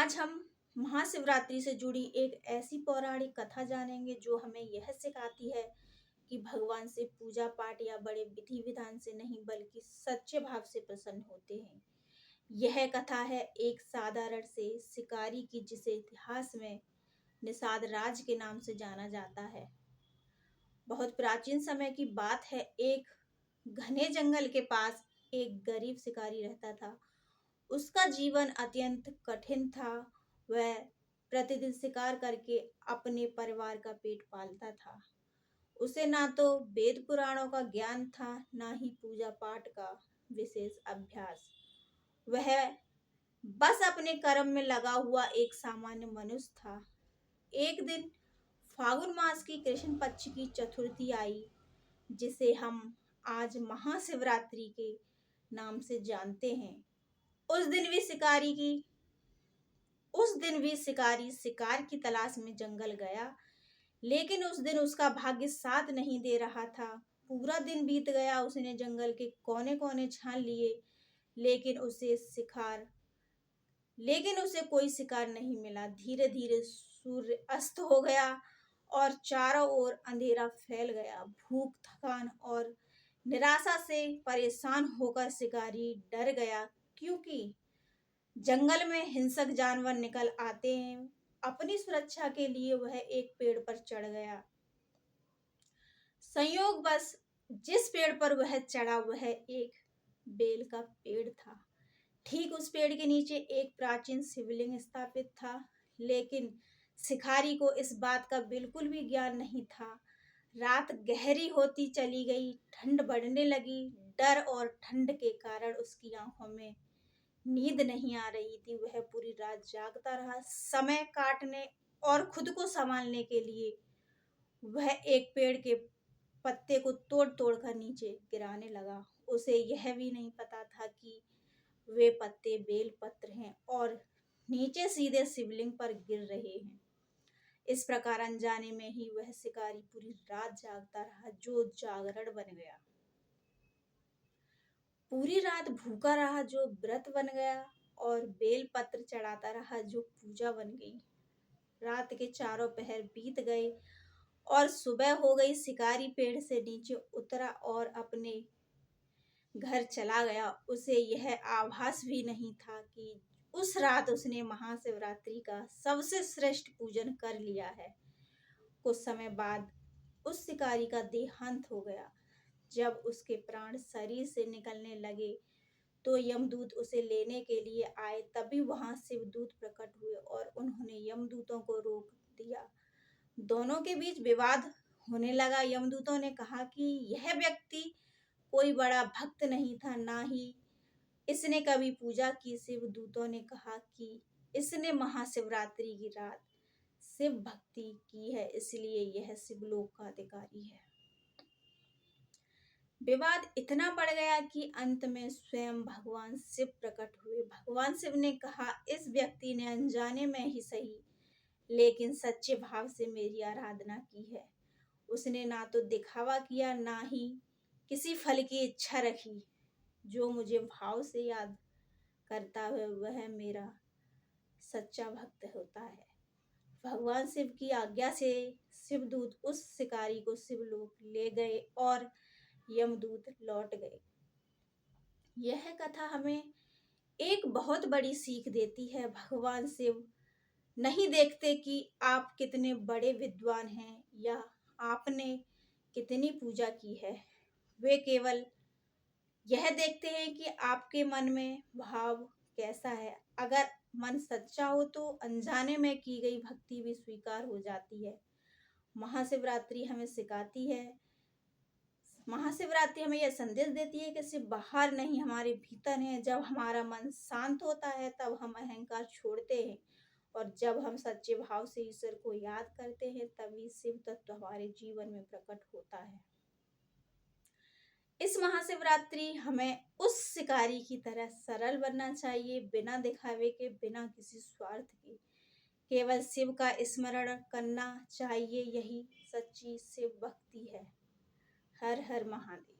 आज हम महाशिवरात्रि से जुड़ी एक ऐसी पौराणिक कथा जानेंगे जो हमें यह सिखाती है कि भगवान से पूजा पाठ या बड़े विधि विधान से नहीं बल्कि सच्चे भाव से प्रसन्न होते हैं। यह कथा है एक साधारण से शिकारी की जिसे इतिहास में निषाद राज के नाम से जाना जाता है। बहुत प्राचीन समय की बात है। एक घने जंगल के पास एक गरीब शिकारी रहता था। उसका जीवन अत्यंत कठिन था। वह प्रतिदिन शिकार करके अपने परिवार का पेट पालता था। उसे ना तो वेद पुराणों का ज्ञान था, ना ही पूजा पाठ का विशेष अभ्यास। वह बस अपने कर्म में लगा हुआ एक सामान्य मनुष्य था। एक दिन फागुन मास की कृष्ण पक्ष की चतुर्थी आई, जिसे हम आज महाशिवरात्रि के नाम से जानते हैं। उस दिन भी शिकारी शिकार की तलाश में जंगल गया, लेकिन उस दिन उसका भाग्य साथ नहीं दे रहा था। पूरा दिन बीत गया, उसने जंगल के कोने कोने छान लिए, लेकिन उसे कोई शिकार नहीं मिला। धीरे धीरे सूर्य अस्त हो गया और चारों ओर अंधेरा फैल गया। भूख, थकान और निराशा से परेशान होकर शिकारी डर गया, क्योंकि जंगल में हिंसक जानवर निकल आते हैं। अपनी सुरक्षा के लिए वह एक पेड़ पर चढ़ गया। संयोगवश जिस पेड़ पर वह चढ़ा वह एक बेल का पेड़ था। ठीक उस पेड़ के नीचे एक प्राचीन शिवलिंग स्थापित था, लेकिन शिकारी को इस बात का बिल्कुल भी ज्ञान नहीं था। रात गहरी होती चली गई, ठंड बढ़ने लगी। डर और ठंड के कारण उसकी आंखों में नींद नहीं आ रही थी। वह पूरी रात जागता रहा। समय काटने और खुद को संभालने के लिए वह एक पेड़ के पत्ते को तोड़ तोड़ कर नीचे गिराने लगा। उसे यह भी नहीं पता था कि वे पत्ते बेल पत्र हैं और नीचे सीधे शिवलिंग पर गिर रहे हैं। इस प्रकार अनजाने में ही वह शिकारी पूरी रात जागता रहा, जो जागरण बन गया। पूरी रात भूखा रहा, जो व्रत बन गया, और बेल पत्र चढ़ाता रहा, जो पूजा बन गई। रात के चारों पहर बीत गए और सुबह हो गई। शिकारी पेड़ से नीचे उतरा और अपने घर चला गया। उसे यह आभास भी नहीं था कि उस रात उसने महाशिवरात्रि का सबसे श्रेष्ठ पूजन कर लिया है। कुछ समय बाद उस शिकारी का देहांत हो गया। जब उसके प्राण शरीर से निकलने लगे तो यमदूत उसे लेने के लिए आए। तभी वहां शिवदूत प्रकट हुए और उन्होंने यमदूतों को रोक दिया। दोनों के बीच विवाद होने लगा। यमदूतों ने कहा कि यह व्यक्ति कोई बड़ा भक्त नहीं था, ना ही इसने कभी पूजा की। शिवदूतों ने कहा कि इसने महाशिवरात्रि की रात शिव भक्ति की है, इसलिए यह शिवलोक का अधिकारी है। विवाद इतना बढ़ गया कि अंत में स्वयं भगवान शिव प्रकट हुए। भगवान शिव ने कहा, इस व्यक्ति ने अनजाने में ही सही, लेकिन सच्चे भाव से मेरी आराधना की है। उसने ना तो दिखावा किया, ना ही किसी फल की इच्छा रखी। जो मुझे भाव से याद करता है वह मेरा सच्चा भक्त होता है। भगवान शिव की आज्ञा से शिवदूत उस शिकारी को शिवलोक ले गए और यमदूत लौट गए। यह कथा हमें एक बहुत बड़ी सीख देती है। भगवान शिव नहीं देखते कि आप कितने बड़े विद्वान हैं या आपने कितनी पूजा की है। वे केवल यह देखते हैं कि आपके मन में भाव कैसा है। अगर मन सच्चा हो तो अनजाने में की गई भक्ति भी स्वीकार हो जाती है। महाशिवरात्रि हमें यह संदेश देती है कि सिर्फ बाहर नहीं, हमारे भीतर है। जब हमारा मन शांत होता है तब हम अहंकार छोड़ते हैं, और जब हम सच्चे भाव से ईश्वर को याद करते हैं तभी शिव तत्व हमारे जीवन में प्रकट होता है। इस महाशिवरात्रि हमें उस शिकारी की तरह सरल बनना चाहिए, बिना दिखावे के, बिना किसी स्वार्थ के। केवल शिव का स्मरण करना चाहिए। यही सच्ची शिव भक्ति है। हर हर महादेव।